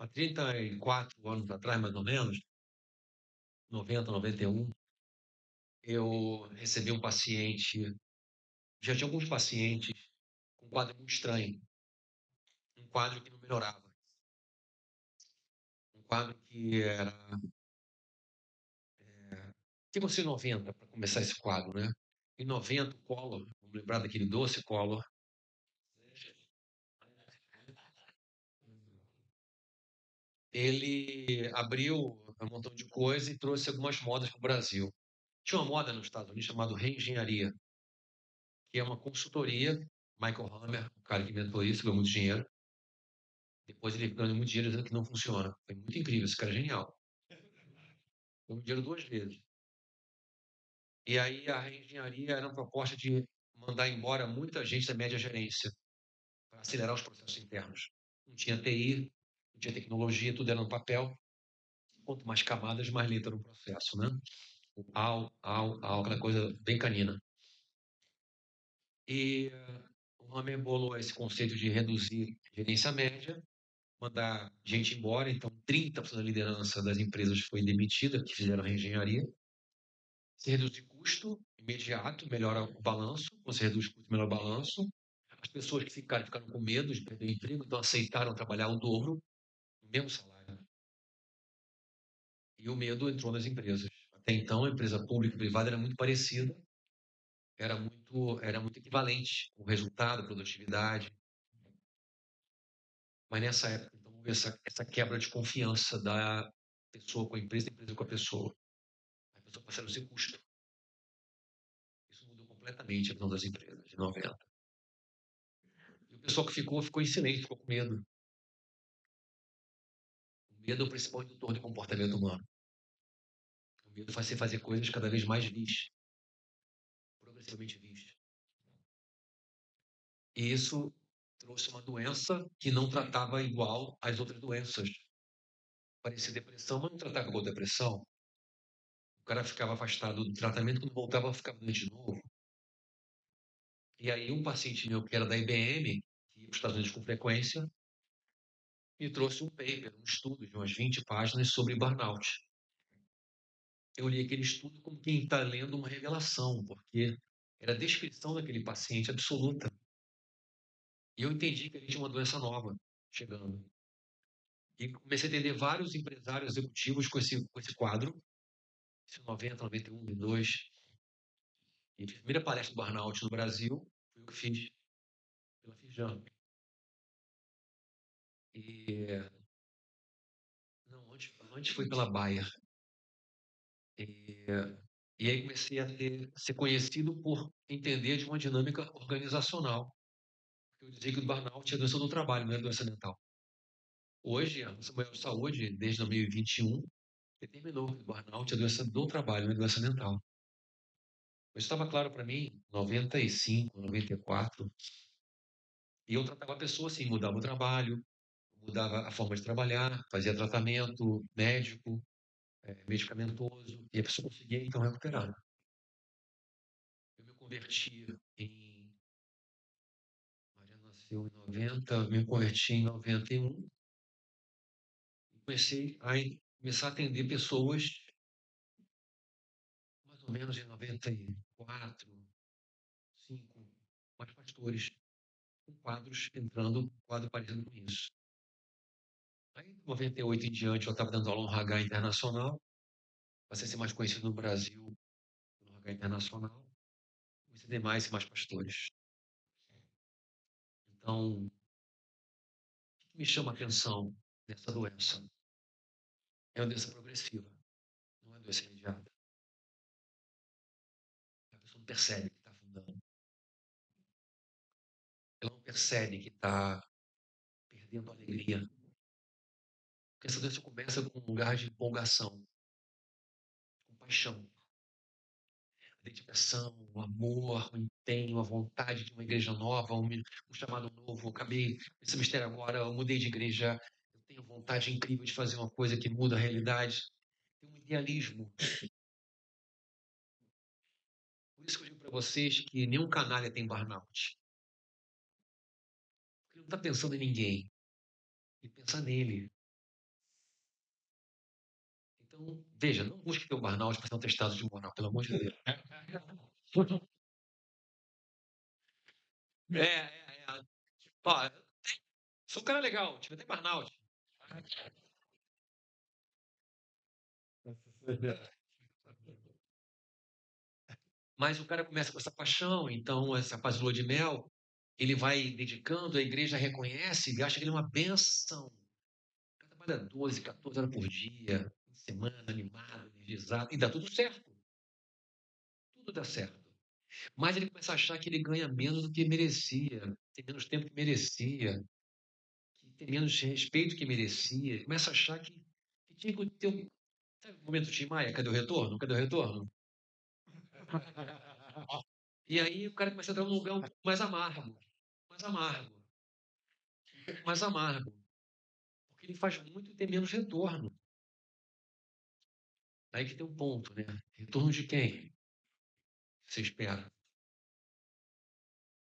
há 34 anos atrás, mais ou menos, 90, 91, eu recebi um paciente, já tinha alguns pacientes com um quadro muito estranho, um quadro que não melhorava, um quadro que era, que você 90 para começar esse quadro, né? Em 90, o Collor, vamos lembrar daquele doce Collor, ele abriu um montão de coisa e trouxe algumas modas para o Brasil. Tinha uma moda nos Estados Unidos chamada reengenharia, que é uma consultoria. Michael Hammer, o cara que inventou isso, ganhou muito dinheiro. Depois ele ganhou muito dinheiro dizendo que não funciona. Foi muito incrível, esse cara é genial. Ganhou dinheiro duas vezes. E aí a reengenharia era uma proposta de mandar embora muita gente da média gerência para acelerar os processos internos. Não tinha TI, não tinha tecnologia, tudo era no papel. Quanto mais camadas, mais lento era o processo, né? O aquela coisa bem canina. E o Hammer bolou esse conceito de reduzir gerência média, mandar gente embora, então 30% da liderança das empresas foi demitida, que fizeram reengenharia. Se reduzir custo imediato, melhora o balanço, você reduz custo, melhora o balanço. As pessoas que ficaram com medo de perder o emprego, então aceitaram trabalhar o dobro, o mesmo salário. E o medo entrou nas empresas. Até então, a empresa pública e privada era muito parecida, era muito equivalente, o resultado, a produtividade. Mas nessa época, então, houve essa quebra de confiança da pessoa com a empresa com a pessoa. A pessoa passando a ser custo. Isso mudou completamente a visão das empresas, de 90. E o pessoal que ficou em silêncio, ficou com medo. O medo é o principal indutor de comportamento humano. O medo faz você fazer coisas cada vez mais vis, progressivamente vis. E isso trouxe uma doença que não tratava igual às outras doenças. Parecia depressão, mas não tratava igual depressão. O cara ficava afastado do tratamento, quando voltava, ficava doente de novo. E aí, um paciente meu que era da IBM, que ia para os Estados Unidos com frequência, me trouxe um paper, um estudo de umas 20 páginas sobre burnout. Eu li aquele estudo como quem está lendo uma revelação, porque era a descrição daquele paciente absoluta. E eu entendi que ele tinha uma doença nova chegando. E comecei a entender vários empresários executivos com esse quadro, esse 90, 91, 92. E a primeira palestra do burnout no Brasil foi o que fiz pela Firjan. E não, antes foi pela Bayer. E, e aí comecei a ser conhecido por entender de uma dinâmica organizacional. Eu dizia que o burnout é a doença do trabalho, não é doença mental. Hoje, a nossa maior saúde, desde 2021, determinou que o burnout é a doença do trabalho, não é doença mental. Mas estava claro para mim, 95, 94, e eu tratava a pessoa assim, mudava o trabalho, mudava a forma de trabalhar, fazia tratamento médico, medicamentoso, e a pessoa conseguia então recuperar. Eu me converti em. Maria nasceu em 90, me converti em 91 e comecei a atender pessoas mais ou menos em 94, 5, mais pastores, com quadros entrando, quadro parecido com isso. Aí, em 98 em diante, eu estava dando aula no RH Internacional, passei a ser mais conhecido no Brasil, no RH Internacional, comecei a ter mais e mais pastores. Então, o que me chama a atenção nessa doença? É uma doença progressiva, não é uma doença imediata. A pessoa não percebe que está afundando. Ela não percebe que está perdendo a alegria. Porque essa doença começa com um lugar de empolgação, com paixão, a dedicação, o amor, o empenho, a vontade de uma igreja nova, um chamado novo. Eu acabei esse mistério agora, eu mudei de igreja, eu tenho vontade incrível de fazer uma coisa que muda a realidade. Tem um idealismo. Por isso que eu digo para vocês que nenhum canalha tem burnout. Porque ele não está pensando em ninguém, ele pensa nele. Então, veja, não busque ter o burnout para ser um testado de moral, pelo amor de Deus. É. Ó, sou um cara legal, tive até burnout. Mas o cara começa com essa paixão, então essa paz de lua de mel, ele vai dedicando, a igreja reconhece e acha que ele é uma bênção. O cara trabalha 12, 14 horas por dia, semana, animado, energizado, e dá tudo certo. Tudo dá certo. Mas ele começa a achar que ele ganha menos do que merecia, tem menos tempo que merecia, que tem menos respeito que merecia. Ele começa a achar que tinha que ter um. Sabe o momento Tim Maia? Cadê o retorno? Cadê o retorno? E aí o cara começa a entrar num lugar um pouco mais amargo, mais amargo, mais amargo. Porque ele faz muito e tem menos retorno. Aí que tem um ponto, né? Retorno de quem? Você espera.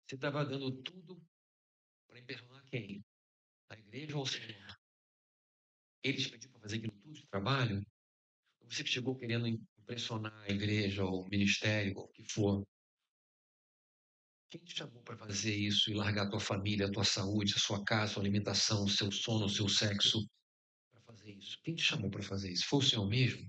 Você estava dando tudo para impressionar quem? A igreja ou o Senhor? Eles pediram para fazer aquilo tudo de trabalho? Você que chegou querendo impressionar a igreja ou o ministério ou o que for. Quem te chamou para fazer isso e largar a tua família, a tua saúde, a sua casa, a sua alimentação, o seu sono, o seu sexo para fazer isso? Quem te chamou para fazer isso? Foi o Senhor mesmo?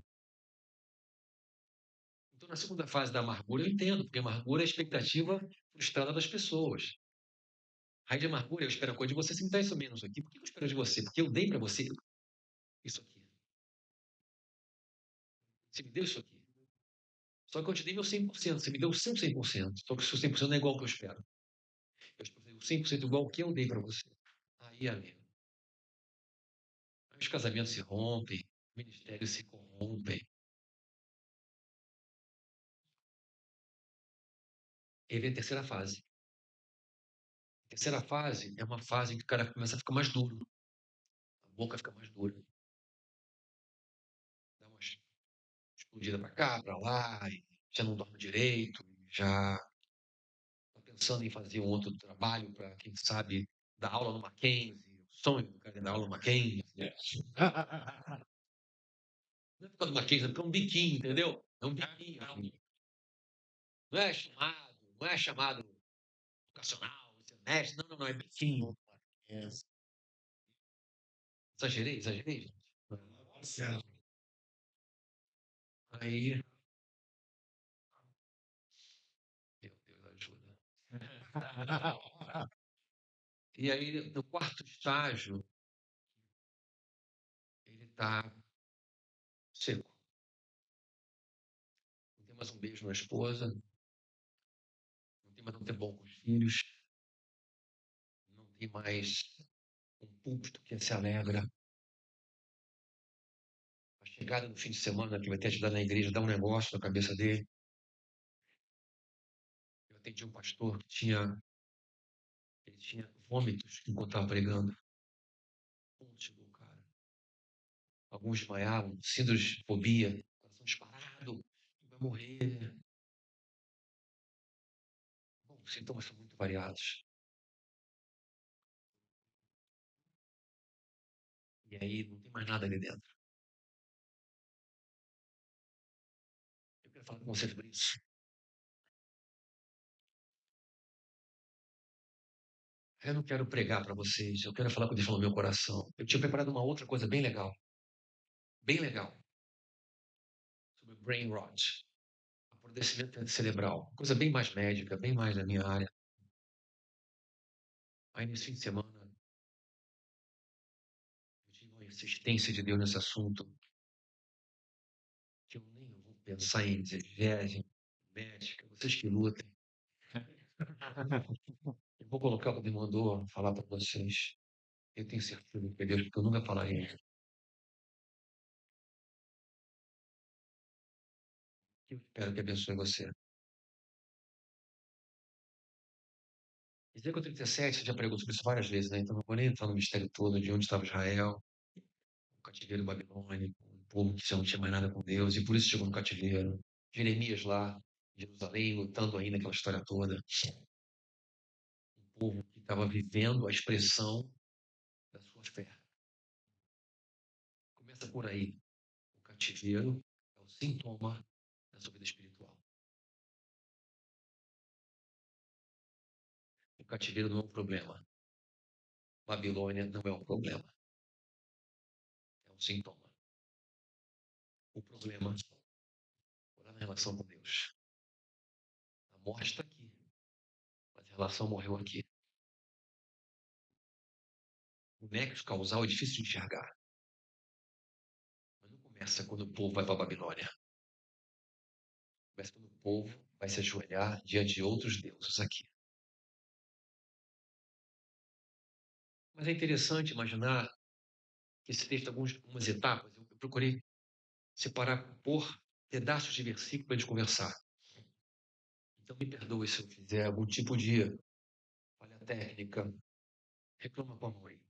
Então, na segunda fase da amargura, eu entendo, porque a amargura é a expectativa frustrada das pessoas. Raio de amargura, eu espero a coisa de você, se me dá isso menos aqui. Por que eu espero de você? Porque eu dei para você isso aqui. Você me deu isso aqui. Só que eu te dei meu 100%. Você me deu o seu 100%. Só que o seu 100% não é igual ao que eu espero. Eu espero o 100% igual ao que eu dei para você. Aí, amigo, aí os casamentos se rompem, ministérios se corrompem. E vem a terceira fase. A terceira fase é uma fase em que o cara começa a ficar mais duro. A boca fica mais dura. Dá uma explodida para cá, para lá, e já não dorme direito, já está pensando em fazer um outro trabalho para, quem sabe, dar aula no Mackenzie. O sonho do cara é dar aula no Mackenzie. Não é por causa do Mackenzie, é porque é um biquinho, entendeu? É um biquinho. Assim. Não é chamado vocacional, ser mestre. Não, não, não, é biquinho. Exagerei, exagerei, gente. Aí, meu Deus, ajuda. E aí, no quarto estágio, ele está seco. Não tem mais um beijo na esposa, não tem mais um tempo bom com os filhos, não tem mais um púlpito que se alegra. A chegada no fim de semana que vai ter ajudado na igreja dá um negócio na cabeça dele. Eu atendi um pastor que ele tinha vômitos enquanto estava pregando. Chegou, cara. Alguns desmaiavam, síndrome de fobia, coração disparado, vai morrer. Bom, os sintomas são muito variados. E aí não tem mais nada ali dentro. Eu quero falar com você sobre isso. Eu não quero pregar para vocês, eu quero falar com Deus no meu coração. Eu tinha preparado uma outra coisa bem legal, sobre brain rot, apodrecimento cerebral. Coisa bem mais médica, bem mais da minha área. Aí nesse fim de semana, eu tive uma insistência de Deus nesse assunto, que eu nem vou pensar em exegese, médica, vocês que lutem. Eu vou colocar o que ele mandou falar para vocês. Eu tenho certeza que é Deus, porque eu nunca falaria. Eu espero que abençoe você. Ezequiel 37, você já pregou sobre isso várias vezes, né? Então não vou nem entrar no mistério todo de onde estava Israel, o cativeiro babilônico, um povo que já não tinha mais nada com Deus, e por isso chegou no cativeiro. Jeremias lá, em Jerusalém, lutando ainda aquela história toda. Um povo que estava vivendo a expressão da sua fé. Começa por aí. cativeiro é o sintoma da sua vida espiritual. O cativeiro não é um problema. Babilônia não é um problema. É um sintoma. O problema está na relação com Deus. A morte está aqui, mas a relação morreu aqui. O nexo causal é difícil de enxergar. Mas não começa quando o povo vai para a Babilônia. Começa quando o povo vai se ajoelhar diante de outros deuses aqui. Mas é interessante imaginar que esse texto tem algumas etapas. Eu procurei separar por pedaços de versículo para a gente conversar. Então me perdoe se eu fizer algum tipo de falha técnica. Reclama com a mãe.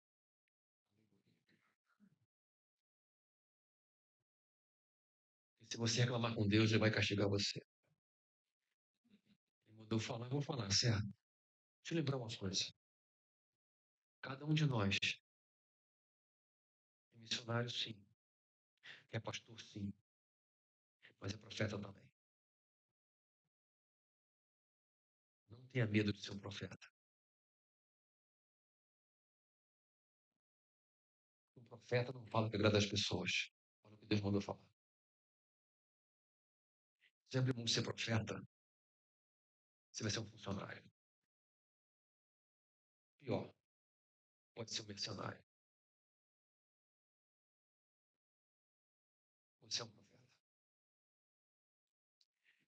E se você reclamar com Deus, ele vai castigar você. Ele mandou falar, eu vou falar, certo? Deixa eu lembrar uma coisa. Cada um de nós é missionário, sim. É pastor, sim. Mas é profeta também. Não tenha medo de ser um profeta. Um profeta não fala que agrada as pessoas. Fala o que Deus mandou falar. Sempre bom ser profeta. Você vai ser um funcionário. Pior, pode ser um mercenário. Você é um profeta.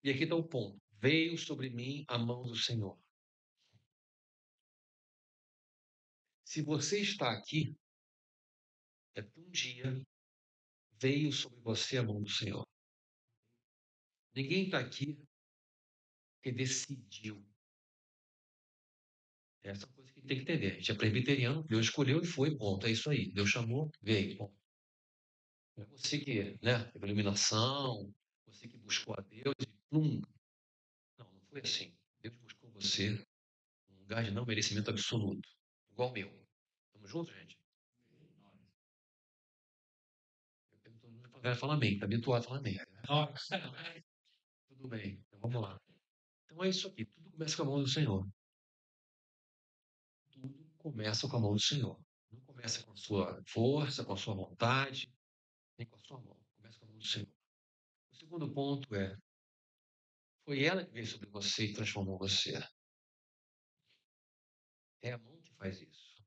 E aqui está o ponto. Veio sobre mim a mão do Senhor. Se você está aqui, é que um dia veio sobre você a mão do Senhor. Ninguém está aqui que decidiu. Essa é uma coisa que tem que entender. A gente é presbiteriano, Deus escolheu e foi, ponto. É isso aí. Deus chamou, veio, ponto. Não é você que, né, teve iluminação, você que buscou a Deus e plum. Não, não foi assim. Deus buscou você num lugar de não merecimento absoluto. Igual o meu. Estamos juntos, gente? Eu pergunto, fala amém. Está habituado a falar amém. Tudo bem. Então vamos lá. Então é isso aqui. Tudo começa com a mão do Senhor. Tudo começa com a mão do Senhor. Não começa com a sua força, com a sua vontade, nem com a sua mão. Começa com a mão do Senhor. O segundo ponto é, foi ela que veio sobre você e transformou você. É a mão que faz isso.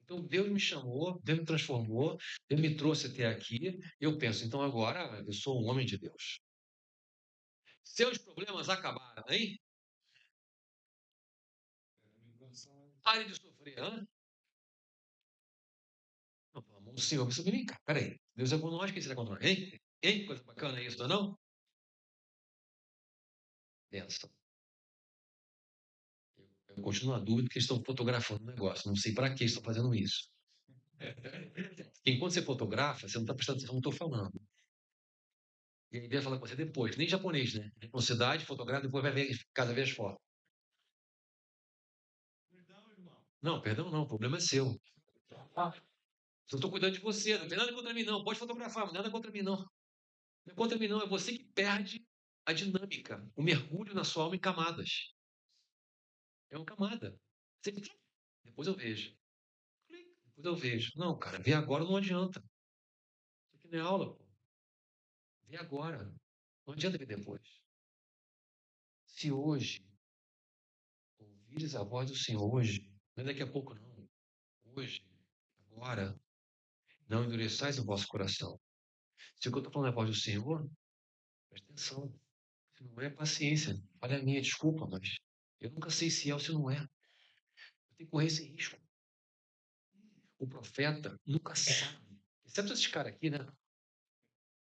Então Deus me chamou, Deus me transformou, Deus me trouxe até aqui. Eu penso, então agora eu sou um homem de Deus. Seus problemas acabaram, hein? Pare de sofrer, hã? Não, pelo amor do Senhor, você vem cá, peraí. Deus é com nós, quem será contra nós? Hein? Hein? Coisa bacana isso, não é não? Benção. Eu continuo na dúvida que eles estão fotografando o negócio. Não sei para que estão fazendo isso. Enquanto você fotografa, você não está prestando atenção no que eu estou falando. E aí vai falar com você depois. Nem japonês, né? Velocidade, fotografa, depois vai ver cada vez as fotos. Não, perdão não, o problema é seu. Ah, eu estou cuidando de você, não tem nada contra mim não. Pode fotografar, mas nada contra mim não. Não é contra mim não, é você que perde a dinâmica, o mergulho na sua alma em camadas. É uma camada. Você... Depois eu vejo. Depois eu vejo. Não, cara, ver agora não adianta. Isso aqui não é aula, pô. Vê agora. Não adianta ver depois. Se hoje ouvires a voz do Senhor hoje, não é daqui a pouco não. Hoje, agora, não endureçais o vosso coração. Se o que eu estou falando é a voz do Senhor, presta atenção. Se não é, paciência. Olha a minha, desculpa, mas eu nunca sei se é ou se não é. Eu tenho que correr esse risco. O profeta nunca sabe. Exceto esses caras aqui, né?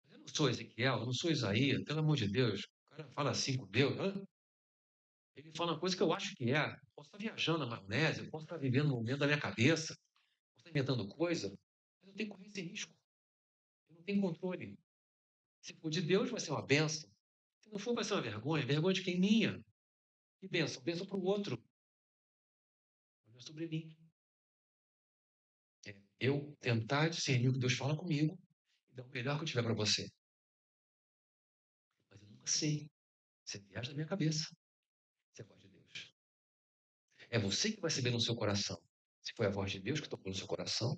Eu não sou Ezequiel, eu não sou Isaías, pelo amor de Deus. O cara fala assim com Deus. Hã? Ele fala uma coisa que eu acho que é. Posso estar viajando na maionese, eu posso estar vivendo um momento da minha cabeça, posso estar inventando coisa, mas eu tenho que correr esse risco. Eu não tenho controle. Se for de Deus, vai ser uma benção. Se não for, vai ser uma vergonha. Vergonha de quem? Minha. E benção? Benção para o outro. Mas não é sobre mim. É eu tentar discernir o que Deus fala comigo Dá o melhor que eu tiver para você. Mas eu nunca sei. Você viaja na minha cabeça. Se é a voz de Deus. É você que vai saber no seu coração. Se foi a voz de Deus que tocou no seu coração,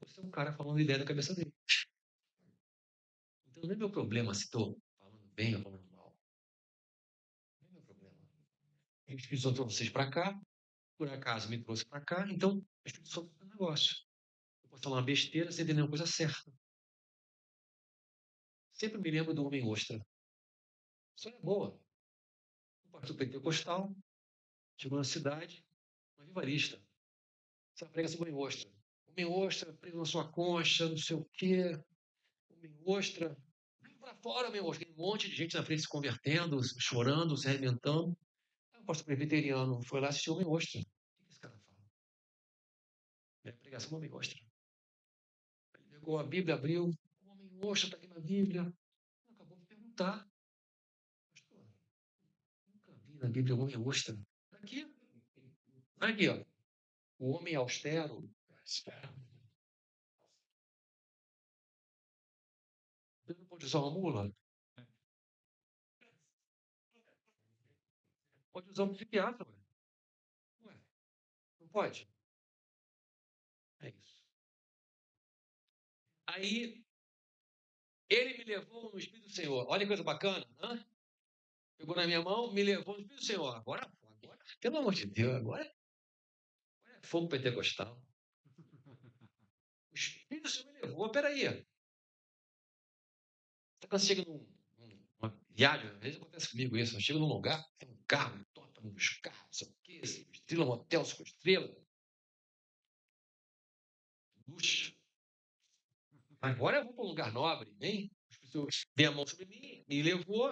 você é um cara falando ideia da cabeça dele. Então não é meu problema se estou falando bem ou falando mal. Não é meu problema. O Espírito Santo trouxe vocês para cá, por acaso me trouxe para cá, então o Espírito Santo é um negócio. Eu posso falar uma besteira sem entender uma coisa certa. Sempre me lembro do homem ostra. Isso é boa. Um pastor pentecostal, chegou na cidade, um vivarista. Você prega sobre homem ostra. Homem ostra, prega na sua concha, não sei o quê. Homem ostra. Vem para fora, homem ostra. Tem um monte de gente na frente se convertendo, chorando, se arrebentando. Aí o pastor presbiteriano foi lá assistir o homem ostra. O que esse cara fala? É pregação do homem ostra. Ele pegou a Bíblia, abriu. O homem ostra está aqui na Bíblia. Acabou de perguntar. Pastor, nunca vi na Bíblia o homem ostra. Tá aqui. Aqui, ó. O homem austero. Você não pode usar uma mula? Pode usar um psiquiatra, ué. Ué, não pode? É isso. Aí, ele me levou no Espírito do Senhor. Olha que coisa bacana. Hã? Pegou na minha mão, me levou no Espírito do Senhor. Agora, pelo amor de Deus, agora é fogo pentecostal. O Espírito do Senhor me levou. Peraí. Sabe quando você chega numa viagem, às vezes acontece comigo isso. Eu chego num lugar, tem um carro, top, uns carros, não sei o quê, 5 estrelas, um hotel 5 estrelas. Luxo. Agora eu vou para um lugar nobre, hein? As pessoas dei a mão sobre mim, me levou.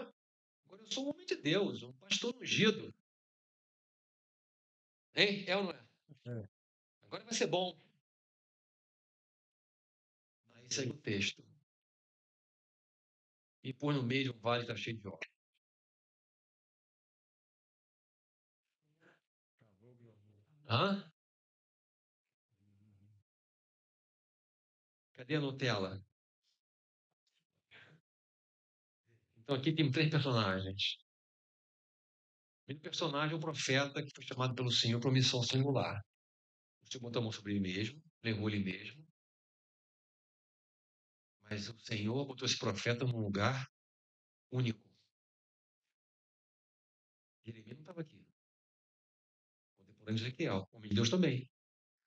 Agora eu sou um homem de Deus, um pastor ungido. Hein? É ou não é? É. Agora vai ser bom. Aí segue o texto. E pôs no meio de um vale que está cheio de obra. Hã? Cadê a Nutella? Então aqui tem 3 personagens. O primeiro personagem é um profeta que foi chamado pelo Senhor para uma missão singular. O Senhor botou a mão sobre ele mesmo, levou ele mesmo. Mas o Senhor botou esse profeta num lugar único. Jeremias não estava aqui. Contemporâneo de Ezequiel. Homem de Deus também.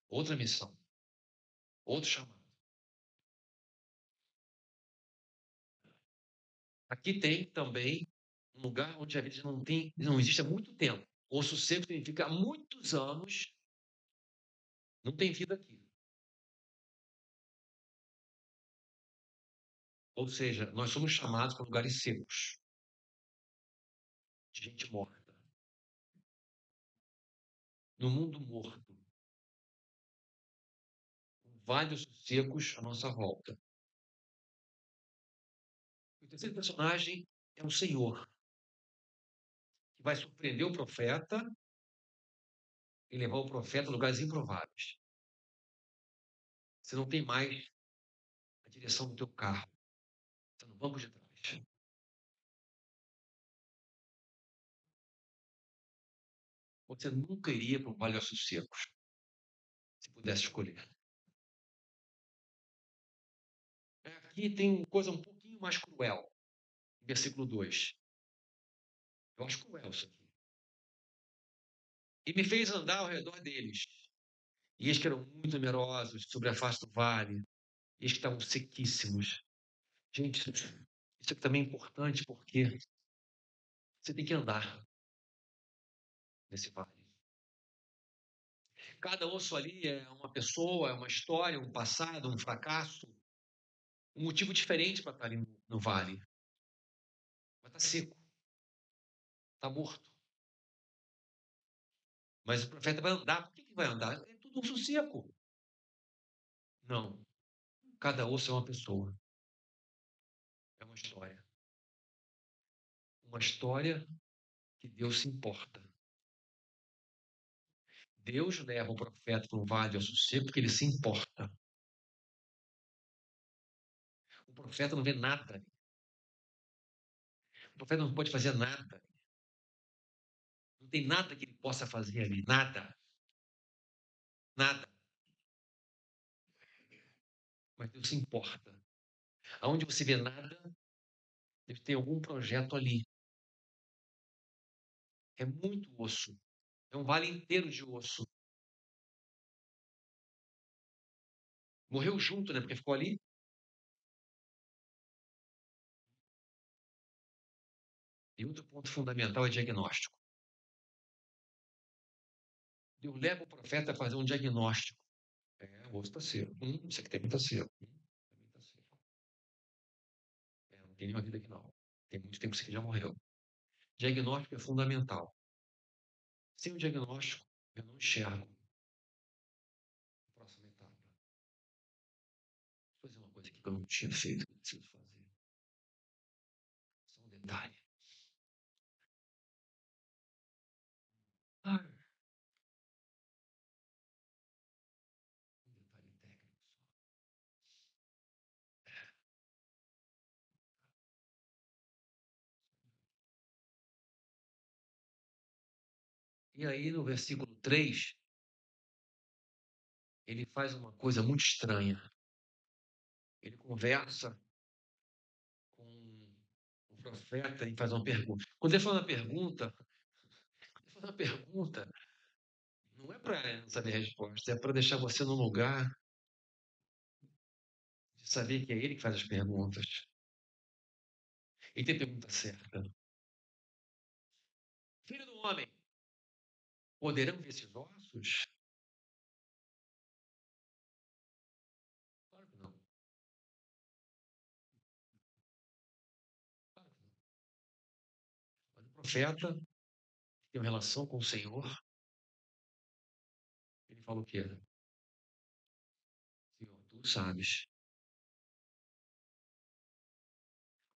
Outra missão. Outro chamado. Aqui tem também um lugar onde a vida não existe há muito tempo. Osso seco significa há muitos anos não tem vida aqui. Ou seja, nós somos chamados para lugares secos, de gente morta. No mundo morto, vários secos à nossa volta. O terceiro personagem é o Senhor, que vai surpreender o profeta e levar o profeta a lugares improváveis. Você não tem mais a direção do teu carro. Está no banco de trás. Você nunca iria para um vale de ossos secos, se pudesse escolher. Aqui tem uma coisa um pouquinho mais cruel. Versículo 2. Eu acho cruel isso aqui. E me fez andar ao redor deles. E eis que eram muito numerosos sobre a face do vale. E eis que estavam sequíssimos. Gente, isso aqui também é importante porque você tem que andar nesse vale. Cada osso ali é uma pessoa, é uma história, um passado, um fracasso, um motivo diferente para estar ali no vale. Mas está seco, está morto. Mas o profeta vai andar. Por que vai andar? É tudo osso seco. Não. Cada osso é uma pessoa. É uma história. Uma história que Deus se importa. Deus leva o profeta para um vale de ossos secos porque ele se importa. profeta não vê nada. O profeta não pode fazer nada. Não tem nada que ele possa fazer ali. Nada. Nada. Mas Deus se importa. Aonde você vê nada, Deus tem algum projeto ali. É muito osso. É um vale inteiro de osso. Morreu junto, né? Porque ficou ali. E outro ponto fundamental é diagnóstico. Deus leva o profeta a fazer um diagnóstico. O osso está seco. Isso aqui também está seco. Também está seco. Não tem nenhuma vida aqui não. Tem muito tempo que isso aqui já morreu. Diagnóstico é fundamental. Sem o diagnóstico, eu não enxergo a próxima etapa. Vou fazer uma coisa aqui que eu não tinha feito, que eu preciso fazer. Só um detalhe. Ah, um detalhe técnico só. E aí, no versículo 3, ele faz uma coisa muito estranha. Ele conversa com o profeta e faz uma pergunta. Quando ele faz uma pergunta, não é para saber a resposta, é para deixar você num lugar de saber que é ele que faz as perguntas. E tem pergunta certa. Filho do homem, poderão ver esses ossos? Claro que não. Claro que não. Mas o profeta que tem uma relação com o Senhor, ele fala o quê? Senhor, tu sabes.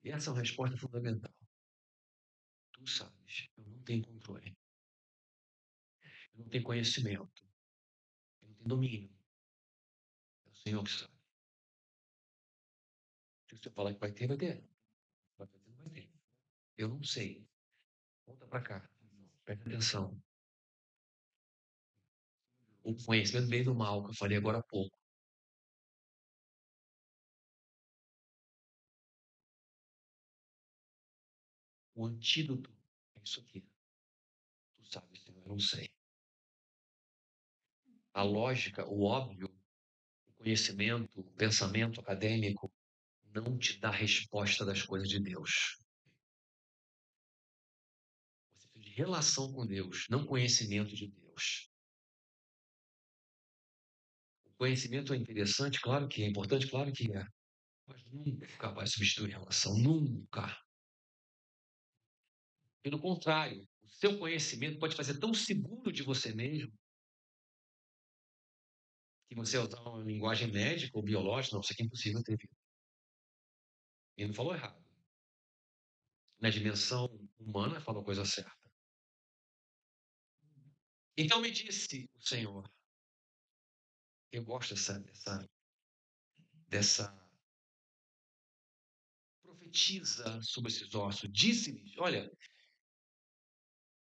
E essa é uma resposta fundamental. Tu sabes. Eu não tenho controle. Eu não tenho conhecimento. Eu não tenho domínio. É o Senhor que sabe. Se você falar que vai ter, vai ter. Vai ter, não vai ter. Eu não sei. Volta para cá. Presta atenção. O conhecimento veio do mal, que eu falei agora há pouco. O antídoto é isso aqui. Tu sabes, Senhor, eu não sei. A lógica, o óbvio, o conhecimento, o pensamento acadêmico não te dá resposta das coisas de Deus. Você precisa de relação com Deus, não conhecimento de Deus. O conhecimento é interessante, claro que é importante, claro que é. Mas nunca vai substituir a relação, nunca. Pelo contrário, o seu conhecimento pode fazer tão seguro de você mesmo que você usar uma linguagem médica ou biológica, não, isso aqui é impossível ter vida. Ele não falou errado. Na dimensão humana, falou a coisa certa. Então me disse o Senhor, eu gosto dessa profetiza sobre esses ossos. Disse-lhes, olha,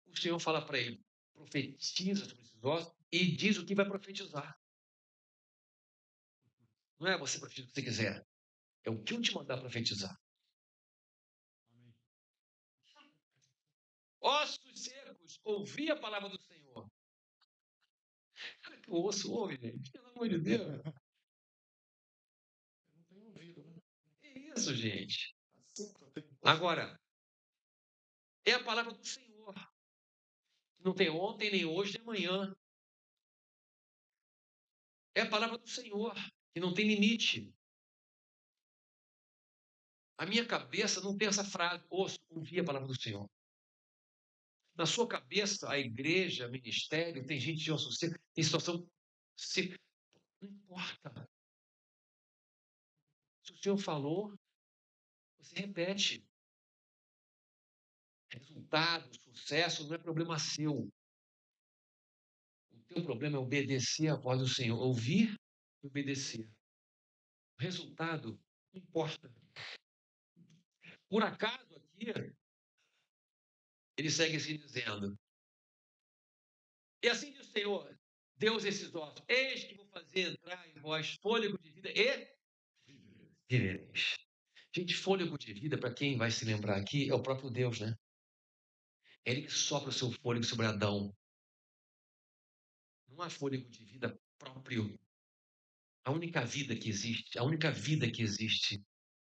o Senhor fala para ele, profetiza sobre esses ossos e diz o que vai profetizar. Não é você profetiza o que você quiser. É o que eu te mandar profetizar. Ossos secos, ouvi a palavra do Senhor. Cara, que o osso ouve, gente. Pelo amor de Deus. Não tem ouvido, né? É isso, gente. Agora, é a palavra do Senhor. Não tem ontem, nem hoje, nem amanhã. É a palavra do Senhor, que não tem limite. A minha cabeça não tem essa frase, ouvi a palavra do Senhor. Na sua cabeça, a igreja, o ministério, tem gente de osso seco, tem situação seca. Não importa. Se o Senhor falou, você repete. Resultado, sucesso, não é problema seu. O teu problema é obedecer a voz do Senhor. Ouvir e obedecer. O resultado, não importa. Por acaso aqui, ele segue assim dizendo: e assim diz o Senhor, Deus esses ossos, eis que vou fazer entrar em vós fôlego de vida e vivereis. Gente, fôlego de vida, para quem vai se lembrar aqui, é o próprio Deus, né? É ele que sopra o seu fôlego sobre Adão. Não há fôlego de vida próprio. A única vida que existe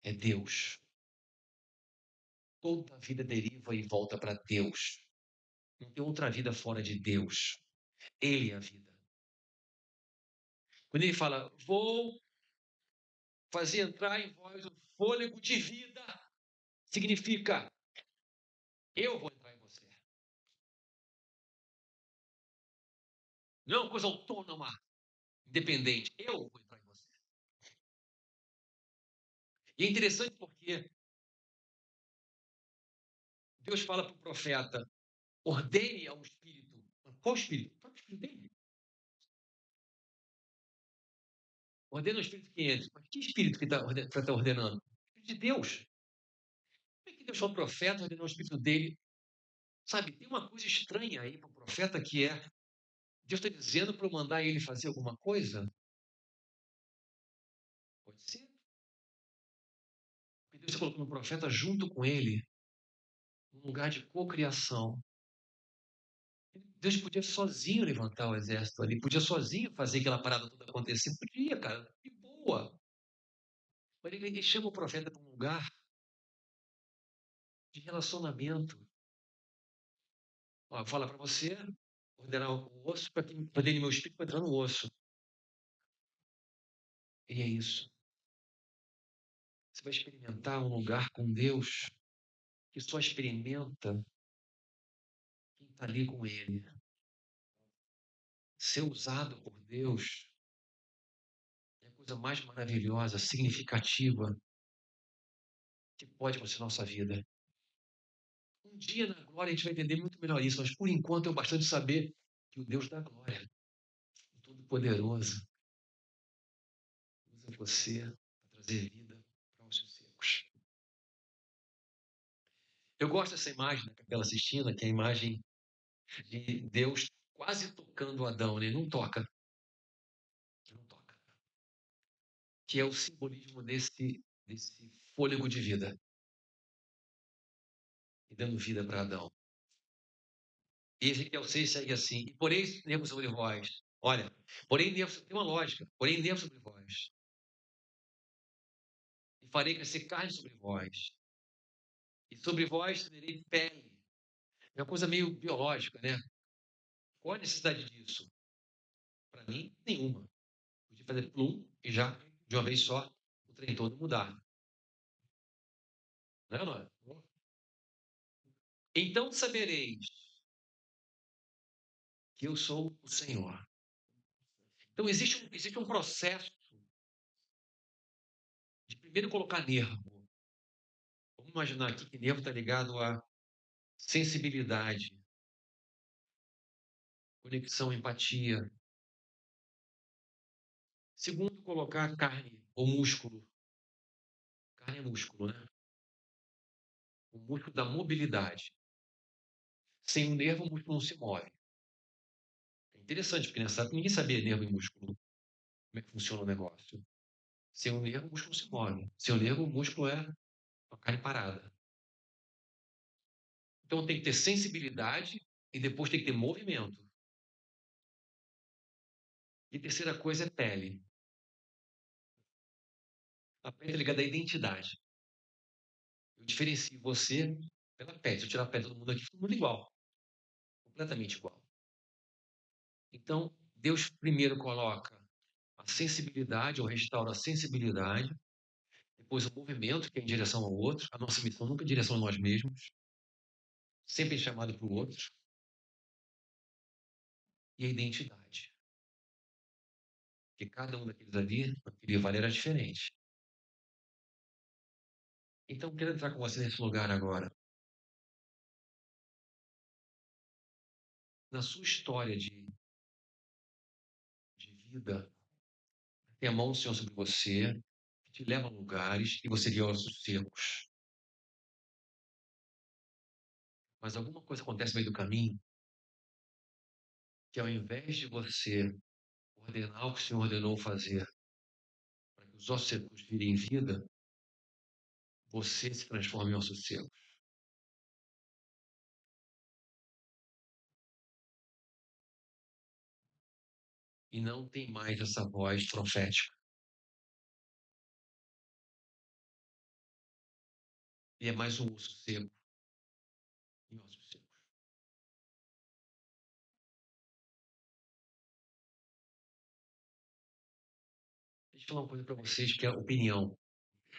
é Deus. Toda vida deriva e volta para Deus. Não tem outra vida fora de Deus. Ele é a vida. Quando ele fala, vou fazer entrar em vós o fôlego de vida, significa, eu vou entrar em você. Não é uma coisa autônoma, independente. Eu vou entrar em você. E é interessante porque Deus fala para o profeta, ordene ao Espírito. Qual Espírito? Qual Espírito dele? Ordena o Espírito que entre. Mas que Espírito que está ordenando? O Espírito de Deus. Como é que Deus fala para o profeta ordenar o Espírito dele? Sabe, tem uma coisa estranha aí para o profeta que é, Deus está dizendo para eu mandar ele fazer alguma coisa? Pode ser. Porque Deus está colocando o profeta junto com ele, num lugar de cocriação. Deus podia sozinho levantar o exército ali, podia sozinho fazer aquela parada toda acontecer. Podia, cara, de boa. Mas ele chama o profeta para um lugar de relacionamento. Ó, fala para você, ordenar o osso para que ordene meu espírito para entrar no osso. E é isso. Você vai experimentar um lugar com Deus que só experimenta quem está ali com Ele. Ser usado por Deus é a coisa mais maravilhosa, significativa que pode acontecer na nossa vida. Um dia na glória a gente vai entender muito melhor isso, mas por enquanto é bastante saber que o Deus da glória, o Todo-Poderoso, usa você para trazer vida para os seus secos. Eu gosto dessa imagem da Capela Sistina, que é a imagem de Deus quase tocando Adão, né? Ele não toca. Ele não toca. Que é o simbolismo desse fôlego de vida. E dando vida para Adão. E Ezequiel 6 segue assim: e porém nervos sobre vós. Olha, porém nervos, tem uma lógica. Porém nervos sobre vós. E farei crescer carne sobre vós. E sobre vós terei pele. É uma coisa meio biológica, né? Qual a necessidade disso? Para mim, nenhuma. Podia fazer plum e já, de uma vez só, o trem todo mudar. Não é, não é? Então sabereis que eu sou o Senhor. Então existe um processo de primeiro colocar nervo. Vamos imaginar aqui que nervo está ligado à sensibilidade, conexão, empatia. Segundo, colocar carne ou músculo. Carne é músculo, né? O músculo da mobilidade. Sem o nervo, o músculo não se move. É interessante, porque nessa época ninguém sabia nervo e músculo, como é que funciona o negócio. Sem o nervo, o músculo se move. Sem o nervo, o músculo é uma carne parada. Então tem que ter sensibilidade e depois tem que ter movimento. E a terceira coisa é pele. A pele é ligada à identidade. Eu diferencio você pela pele. Se eu tirar a pele de todo mundo aqui, todo mundo igual. Completamente igual. Então, Deus primeiro coloca a sensibilidade, ou restaura a sensibilidade, depois o movimento, que é em direção ao outro. A nossa missão nunca é em direção a nós mesmos, sempre é chamado para o outro. E a identidade. Porque cada um daqueles ali, naquele vale era diferente. Então, eu quero entrar com você nesse lugar agora. Na sua história de vida, tem a mão do Senhor sobre você, te leva a lugares e você vê ossos secos. Mas alguma coisa acontece no meio do caminho que, ao invés de você ordenar o que o Senhor ordenou fazer para que os ossos secos virem vida, você se transforma em ossos secos. E não tem mais essa voz profética. E é mais um osso seco em ossos secos. Deixa eu falar uma coisa para vocês que é opinião.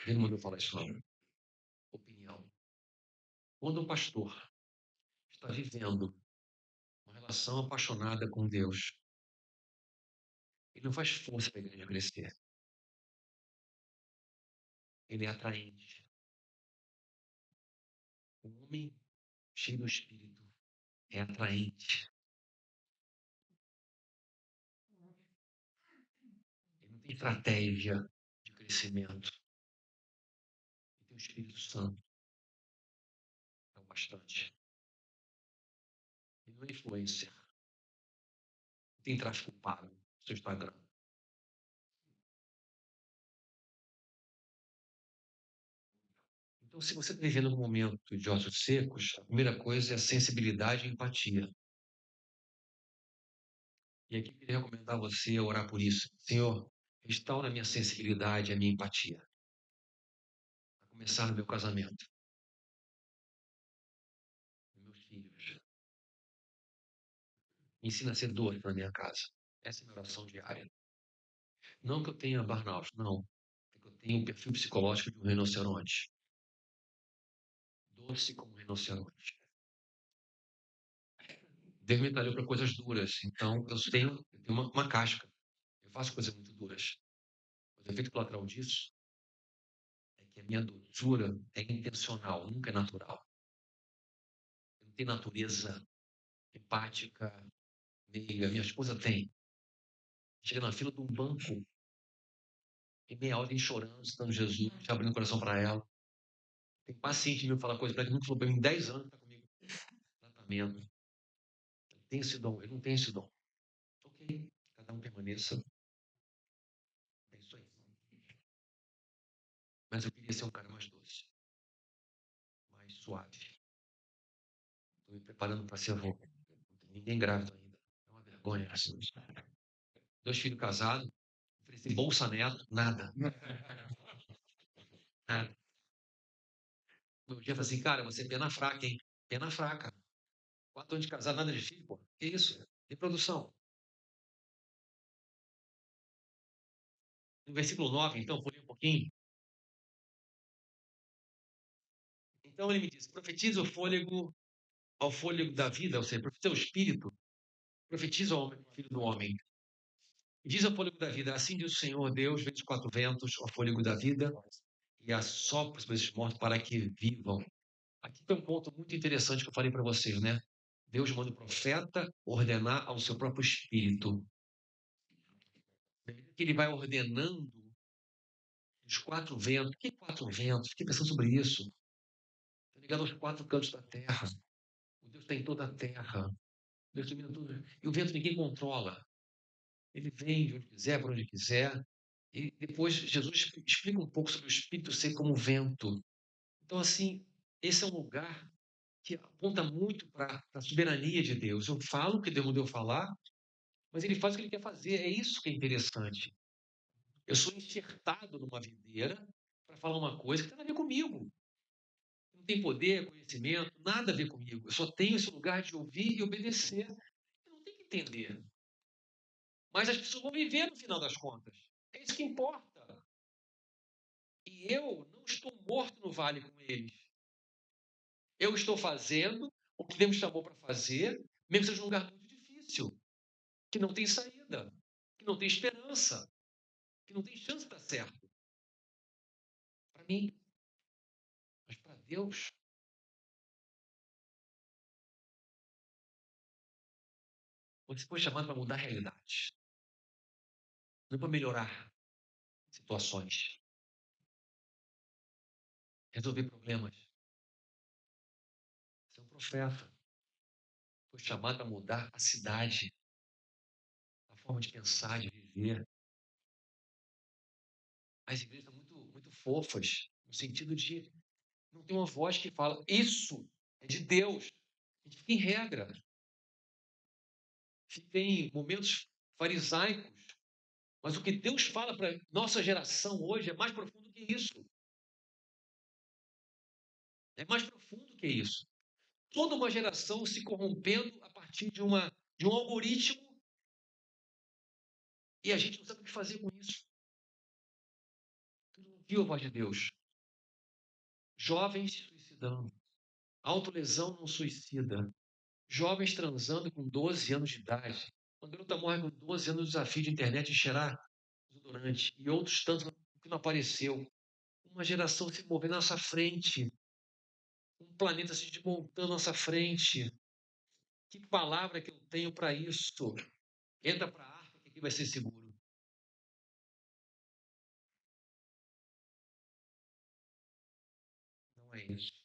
Ele mandou falar isso lá. Opinião. Quando o pastor está vivendo uma relação apaixonada com Deus, ele não faz força para a igreja crescer. Ele é atraente. O homem cheio do Espírito é atraente. Ele não tem estratégia de crescimento. Ele tem o Espírito Santo. É o bastante. Ele não é influencer. Não tem tráfego pago no seu Instagram. Então, se você está vivendo um momento de ossos secos, a primeira coisa é a sensibilidade e empatia. E aqui eu queria recomendar você orar por isso. Senhor, restaura a minha sensibilidade e a minha empatia. A começar no meu casamento, nos meus filhos. Me ensina a ser doce na minha casa. Essa é a minha oração diária. Não que eu tenha burnout, não. É que eu tenho um perfil psicológico de um rinoceronte. Doce como um rinoceronte. Deus me talhou para coisas duras. Então, eu tenho uma casca. Eu faço coisas muito duras. O efeito colateral disso é que a minha doçura é intencional, nunca é natural. Eu não tenho natureza empática, meiga. Minha esposa tem. Chega na fila de um banco, em meia hora, chorando, citando Jesus, abrindo o coração para ela. Tem paciente meu falar coisa para ele, nunca falou para mim em 10 anos, está comigo. Tratamento. Ele tem esse dom, ele não tem esse dom. Ok, cada um permaneça. É isso aí. Mas eu queria ser um cara mais doce, mais suave. Estou me preparando para ser avô. Não tem ninguém grávido ainda. É uma vergonha. Assim. 2 filhos casados, ofereci bolsa neto, nada. Nada. Um dia eu falei assim, cara, você é pena fraca, hein? Pena fraca. 4 anos de casado, nada de filho, pô. Que isso? Reprodução. No versículo 9, então, pulei um pouquinho. Então ele me disse, profetiza o fôlego ao fôlego da vida, ou seja, profetiza o espírito, profetiza ao filho do homem. E diz ao fôlego da vida, assim diz o Senhor Deus, vem dos 4 ventos, ao fôlego da vida, e assopra sobre esses mortos para que vivam. Aqui tem um ponto muito interessante que eu falei para vocês, né? Deus manda o profeta ordenar ao seu próprio espírito. Que ele vai ordenando os 4 ventos. Que 4 ventos? Fiquei pensando sobre isso. Está ligado aos 4 cantos da terra. O Deus está em toda a terra. Deus domina tudo. E o vento ninguém controla. Ele vem de onde quiser, para onde quiser. E depois Jesus explica um pouco sobre o Espírito ser como vento. Então, assim, esse é um lugar que aponta muito para a soberania de Deus. Eu falo o que Deus mandou falar, mas ele faz o que ele quer fazer. É isso que é interessante. Eu sou enxertado numa videira para falar uma coisa que tem nada a ver comigo. Não tem poder, conhecimento, nada a ver comigo. Eu só tenho esse lugar de ouvir e obedecer. Eu não tenho que entender. Mas as pessoas vão viver no final das contas. É isso que importa. E eu não estou morto no vale com eles. Eu estou fazendo o que Deus chamou para fazer, mesmo seja um lugar muito difícil, que não tem saída, que não tem esperança, que não tem chance de dar certo. Para mim. Mas para Deus, você foi chamado para mudar a realidade. Não para melhorar situações. resolver problemas. Você é um profeta. Foi chamado a mudar a cidade, a forma de pensar, de viver. As igrejas são muito fofas, no sentido de não ter uma voz que fala, isso é de Deus. A gente fica em regra, fica em momentos farisaicos. Mas o que Deus fala para nossa geração hoje é mais profundo que isso. É mais profundo que isso. Toda uma geração se corrompendo a partir de um algoritmo e a gente não sabe o que fazer com isso. Tu não ouviu a voz de Deus. Jovens se suicidando. Autolesão não suicida. Jovens transando com 12 anos de idade. Uma garota morre com 12 anos no desafio de internet de cheirar desodorante. E outros tantos que não apareceu. Uma geração se movendo à nossa frente. Um planeta se desmontando à nossa frente. Que palavra que eu tenho para isso? Entra para a arca que aqui vai ser seguro. Não é isso.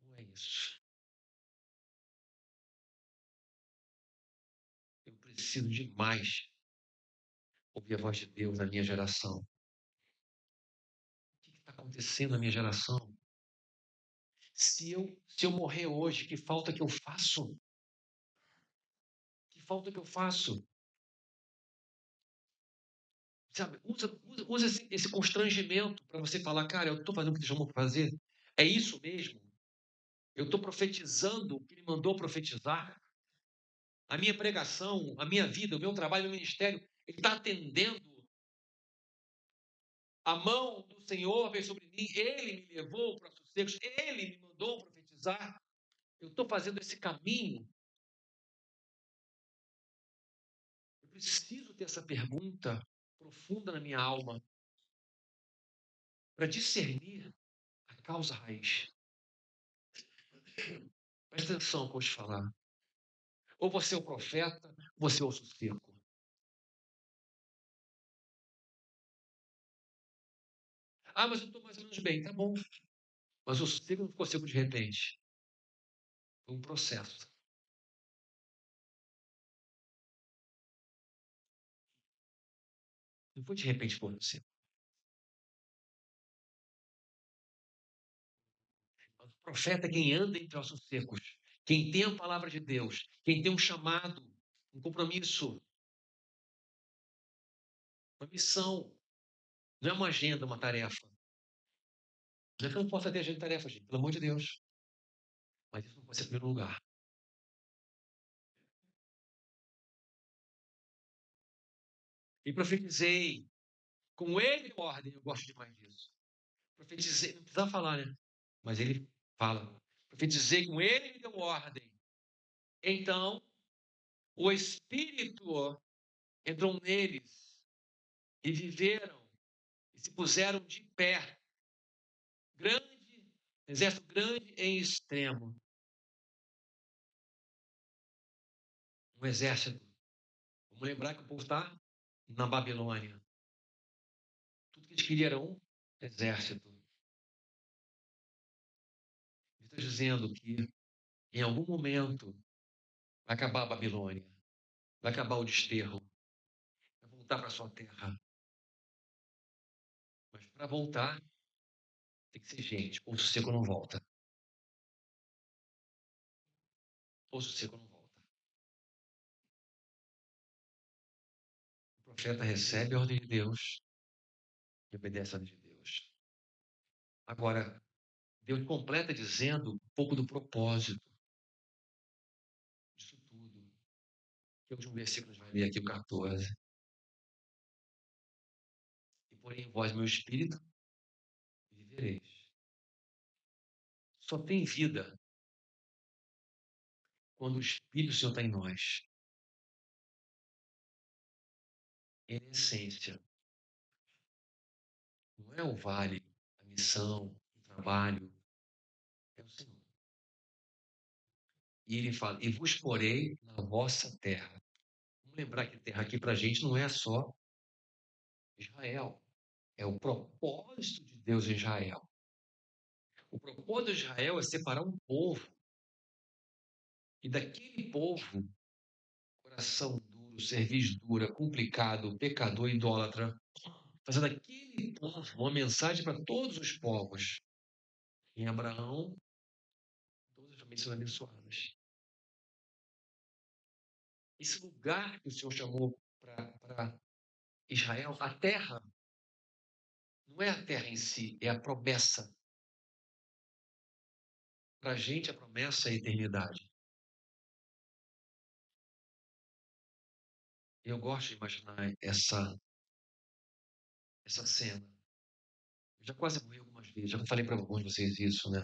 Não é isso. Eu preciso demais ouvir a voz de Deus na minha geração. O que está acontecendo na minha geração? Se eu morrer hoje, que falta que eu faço? Que falta que eu faço? Sabe, usa esse constrangimento para você falar, cara, eu estou fazendo o que Deus chamou para fazer. É isso mesmo? Eu estou profetizando o que Ele mandou profetizar? A minha pregação, a minha vida, o meu trabalho, o meu ministério, ele está atendendo. A mão do Senhor veio sobre mim, Ele me levou para os secos, Ele me mandou profetizar. Eu estou fazendo esse caminho. Eu preciso ter essa pergunta profunda na minha alma para discernir a causa raiz. Presta atenção no que eu vou te falar. Ou você é o profeta, ou você é o sossego. Ah, mas eu estou mais ou menos bem, tá bom. Mas o sossego não ficou seco de repente. Foi um processo. Não foi de repente por você. Mas o profeta é quem anda entre ossos secos. Quem tem a palavra de Deus. Quem tem um chamado, um compromisso, uma missão. Não é uma agenda, uma tarefa. Não é que eu não possa ter agenda e tarefa, gente. Pelo amor de Deus. Mas isso não pode ser em primeiro lugar. E profetizei. Com ele em ordem, eu gosto demais disso. Profetizei, não precisa falar, né? Mas ele fala. Profetizei com ele me deu ordem. Então, o Espírito entrou neles e viveram e se puseram de pé. Grande, exército grande em extremo. Um exército. Vamos lembrar que o povo está na Babilônia. Tudo que eles queriam era um exército. Estou dizendo que em algum momento vai acabar a Babilônia, vai acabar o desterro, vai voltar para sua terra. Mas para voltar, tem que ser gente. Ou o sossego não volta. Ou o sossego não volta. O profeta recebe a ordem de Deus e obedece a ordem de Deus. Agora, Deus completa dizendo um pouco do propósito disso tudo. Que é o último versículo que a gente vai ler aqui, o 14. E porém, vós, meu espírito, vivereis. Só tem vida quando o Espírito do Senhor está em nós. Em essência, não é o vale, a missão, o trabalho, é o Senhor. E ele fala, e vos porei na vossa terra. Vamos lembrar que terra aqui para a gente não é só Israel. É o propósito de Deus em Israel. O propósito de Israel é separar um povo. E daquele povo, coração duro, cerviz dura, complicado, pecador, idólatra, fazer daquele povo uma mensagem para todos os povos. Em Abraão, todas as famílias são abençoadas. Esse lugar que o Senhor chamou para Israel, a terra, não é a terra em si, é a promessa. Para a gente, a promessa é a eternidade. Eu gosto de imaginar essa cena. Eu já quase morri algumas vezes, já falei para alguns de vocês isso, né?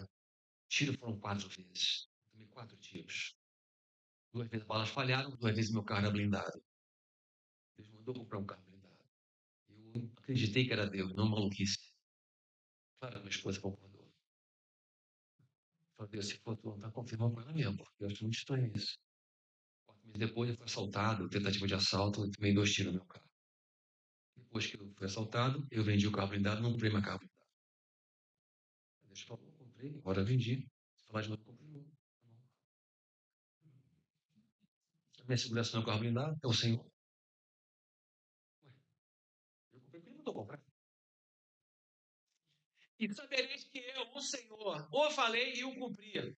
Tiro foram 4 vezes. Tomei 4 tiros. 2 vezes balas falharam, 2 vezes meu carro era blindado. Deus mandou comprar um carro blindado. Eu acreditei que era Deus, não maluquice. Claro, minha esposa concordou. Falei, Deus, se for tu, tá confirmando com ela mesmo, porque eu acho muito estranho isso. 4 meses depois eu fui assaltado, tentativa de assalto, eu tomei 2 tiros no meu carro. Depois que eu fui assaltado, eu vendi o carro blindado, não comprei mais carro blindado. Deus falou, comprei, agora vendi. Se falar de novo, comprei de novo. A minha segurança não é o carro blindado, é o Senhor. Ué, eu comprei porque ele mandou comprar. E sabereis que eu, o Senhor, o falei e o cumpria.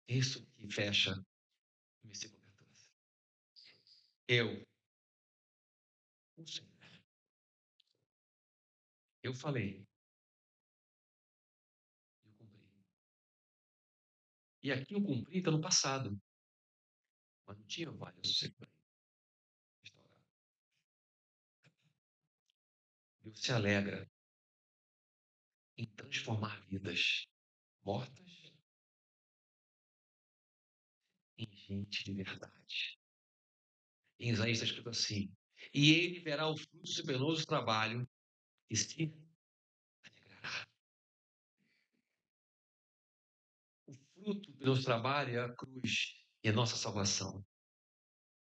Isso que fecha o versículo 14. Eu, o Senhor, eu falei e eu cumpri. E aqui o cumpri está no passado, mas não tinha vários séculos restaurado. Deus se alegra em transformar vidas mortas em gente de verdade. Em Isaías está escrito assim: e ele verá o fruto do seu penoso trabalho e se alegrará. O fruto do nosso trabalho é a cruz e a nossa salvação.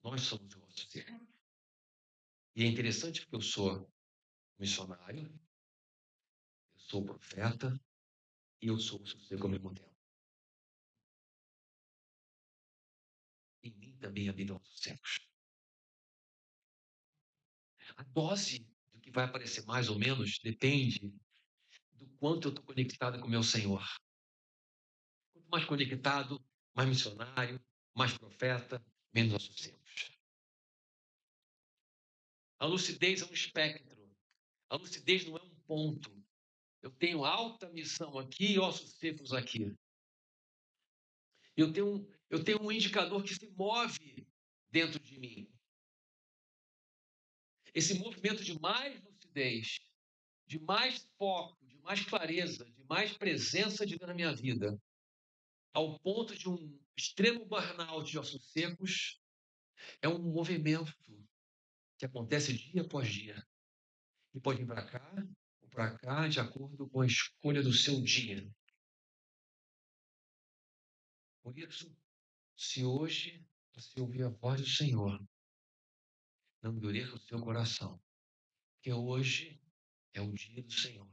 Nós somos o nosso ser. E é interessante porque eu sou missionário, eu sou profeta e eu sou o seu ser ao mesmo tempo. Em mim também habitam os céus. A dose do que vai aparecer mais ou menos depende do quanto eu estou conectado com o meu Senhor. Quanto mais conectado, mais missionário, mais profeta, menos associamos. A lucidez é um espectro. A lucidez não é um ponto. Eu tenho alta missão aqui e ossos secos aqui. Eu tenho um indicador que se move dentro de mim. Esse movimento de mais lucidez, de mais foco, de mais clareza, de mais presença de Deus na minha vida, ao ponto de um extremo burnout de ossos secos, é um movimento que acontece dia após dia. E pode ir para cá ou para cá, de acordo com a escolha do seu dia. Por isso, se hoje você ouvir a voz do Senhor, não endureça o seu coração, porque hoje é o dia do Senhor.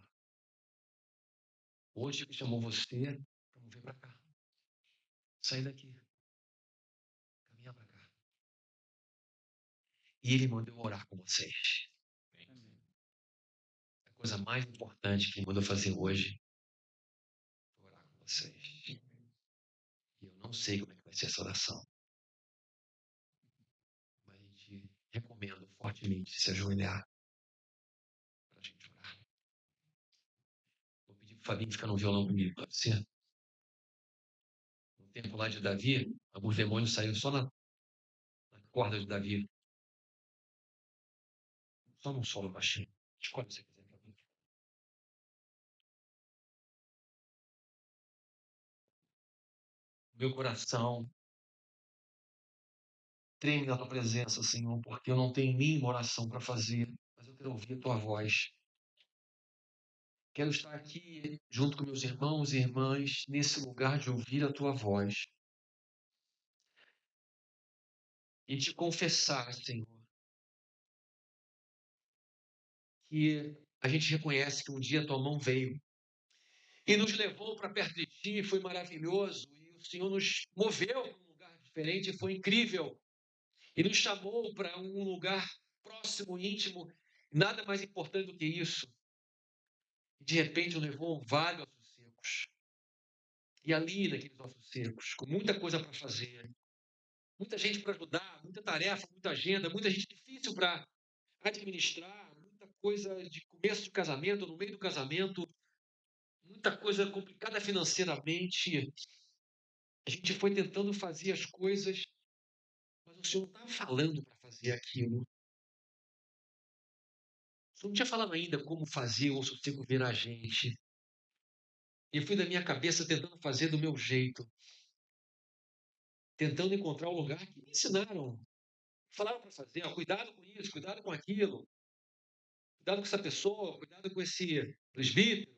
Hoje Ele chamou você para mover para cá. Sair daqui, caminhar para cá. E Ele mandou eu orar com vocês. A coisa mais importante que Ele mandou fazer hoje foi orar com vocês. E eu não sei como é que vai ser essa oração, mas a gente recomenda fortemente se ajoelhar para a gente orar. Vou pedir para o Fabinho ficar no violão comigo, pode ser? No tempo lá de Davi, alguns demônios saíram só na corda de Davi. Só num solo baixinho. Escolhe se você quiser. Meu coração treme na tua presença, Senhor, porque eu não tenho nenhuma oração para fazer, mas eu quero ouvir a tua voz. Quero estar aqui junto com meus irmãos e irmãs, nesse lugar de ouvir a tua voz e te confessar, Senhor, que a gente reconhece que um dia a tua mão veio e nos levou para perto de ti, foi maravilhoso, e o Senhor nos moveu para um lugar diferente, foi incrível, e nos chamou para um lugar próximo, íntimo, nada mais importante do que isso. De repente, nos levou a um vale de ossos secos. E ali, naqueles ossos secos, com muita coisa para fazer, muita gente para ajudar, muita tarefa, muita agenda, muita gente difícil para administrar, muita coisa de começo de casamento, no meio do casamento, muita coisa complicada financeiramente. A gente foi tentando fazer as coisas, mas o Senhor não estava falando para fazer aquilo. O Senhor não tinha falado ainda como fazer o osso seco ver a gente. E eu fui da minha cabeça tentando fazer do meu jeito, tentando encontrar o lugar que me ensinaram. Falaram para fazer, ó, cuidado com isso, cuidado com aquilo, cuidado com essa pessoa, cuidado com esse presbítero,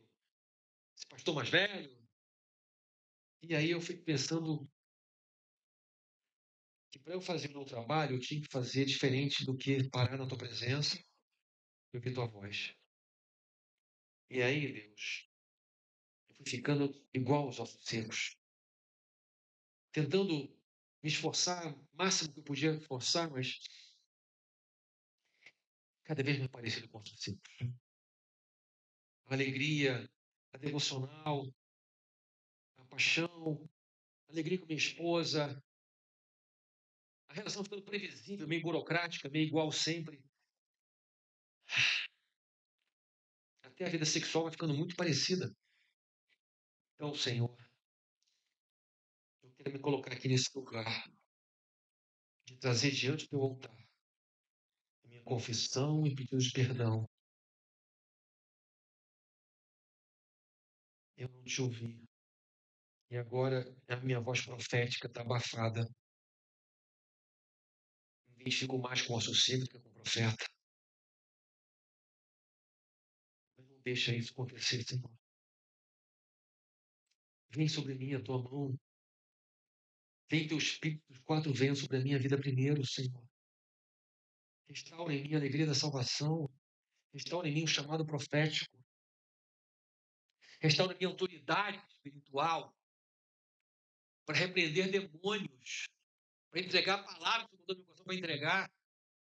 esse pastor mais velho. E aí eu fico pensando que para eu fazer o meu trabalho, eu tinha que fazer diferente do que parar na tua presença e ouvir tua voz. E aí, Deus, eu fui ficando igual aos ossos secos, tentando me esforçar o máximo que eu podia esforçar, mas cada vez mais parecido com ossos secos. A alegria, a devocional, a paixão, a alegria com minha esposa, a relação ficando previsível, meio burocrática, meio igual sempre. Até a vida sexual vai ficando muito parecida. Então, Senhor, eu quero me colocar aqui nesse lugar de trazer diante do teu altar a minha confissão e pedidos de perdão. Eu não te ouvi. E agora a minha voz profética está abafada. Me identifico mais com o sossego do que com o profeta. Mas não deixa isso acontecer, Senhor. Vem sobre mim a tua mão. Vem teu Espírito dos quatro ventos sobre a minha vida primeiro, Senhor. Restaura em mim a alegria da salvação. Restaura em mim o chamado profético. Restaura a minha autoridade espiritual para repreender demônios, para entregar a palavra que tu mandou no meu coração para entregar,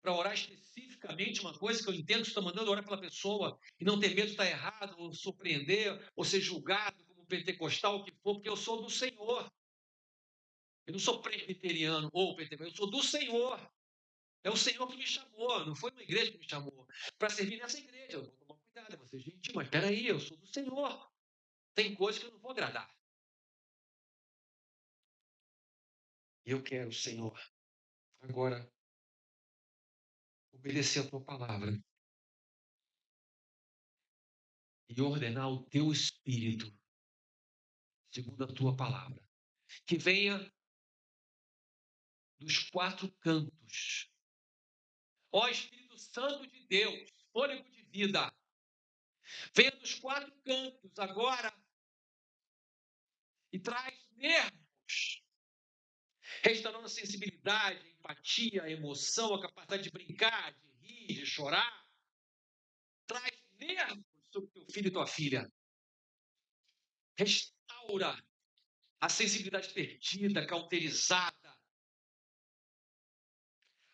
para orar especificamente uma coisa que eu entendo que você está mandando orar pela pessoa e não ter medo de estar errado, ou surpreender, ou ser julgado como pentecostal, o que for, porque eu sou do Senhor. Eu não sou presbiteriano ou pentecostal, eu sou do Senhor. É o Senhor que me chamou, não foi uma igreja que me chamou. Para servir nessa igreja, eu vou tomar cuidado, eu vou ser gentil, mas peraí, eu sou do Senhor. Tem coisas que eu não vou agradar. Eu quero, Senhor, agora obedecer a tua palavra e ordenar o teu espírito, segundo a tua palavra, que venha dos quatro cantos. Ó Espírito Santo de Deus, fôlego de vida, venha dos quatro cantos agora e traz nervos, restaurando a sensibilidade, a empatia, a emoção, a capacidade de brincar, de rir, de chorar. Traz nervos sobre teu filho e tua filha. Restaura a sensibilidade perdida, cauterizada.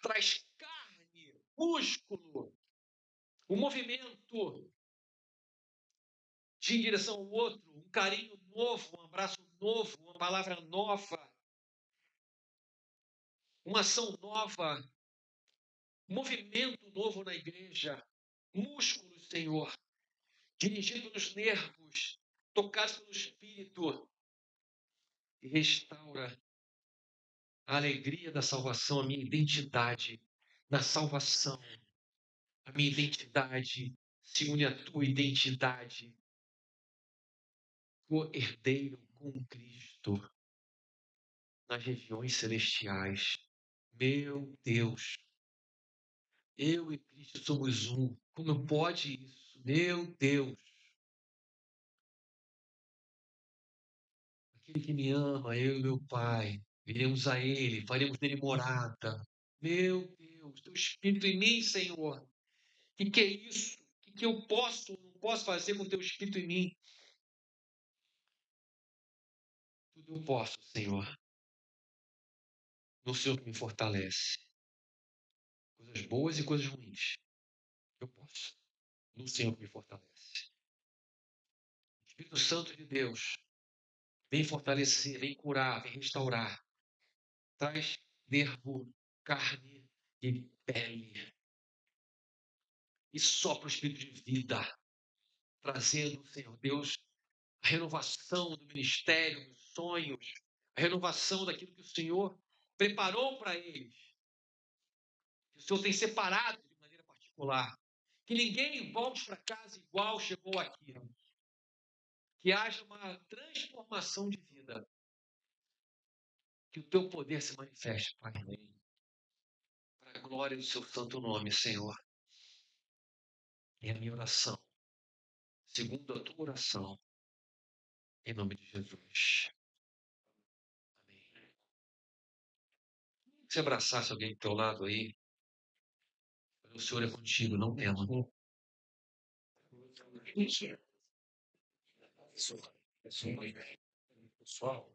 Traz carne, músculo, um movimento de ir em direção ao outro, um carinho novo, um abraço novo, uma palavra nova, uma ação nova, um movimento novo na igreja, músculos, Senhor, dirigido pelos nervos, tocados pelo Espírito, e restaura a alegria da salvação, a minha identidade na salvação. A minha identidade se une à tua identidade, co-herdeiro com Cristo nas regiões celestiais. Meu Deus, eu e Cristo somos um. Como pode isso? Meu Deus. Aquele que me ama, eu e meu Pai, iremos a Ele, faremos nele morada. Meu Deus, teu Espírito em mim, Senhor. Que é isso? que eu posso ou não posso fazer com o teu Espírito em mim. Tudo eu posso, Senhor, no Senhor que me fortalece. Coisas boas e coisas ruins. Eu posso, no Senhor que me fortalece. Espírito Santo de Deus, vem fortalecer, vem curar, vem restaurar. Traz nervo, carne e pele. E sopra o Espírito de vida, trazendo, Senhor Deus, a renovação do ministério, dos sonhos, a renovação daquilo que o Senhor preparou para eles, que o Senhor tem separado de maneira particular. Que ninguém volte para casa igual chegou aqui. Que haja uma transformação de vida. Que o teu poder se manifeste, Pai. Para a glória do seu santo nome, Senhor. É a minha oração, segundo a tua oração, em nome de Jesus. Amém. Se abraçasse alguém do teu lado aí, o Senhor é contigo, não tema. Pessoal,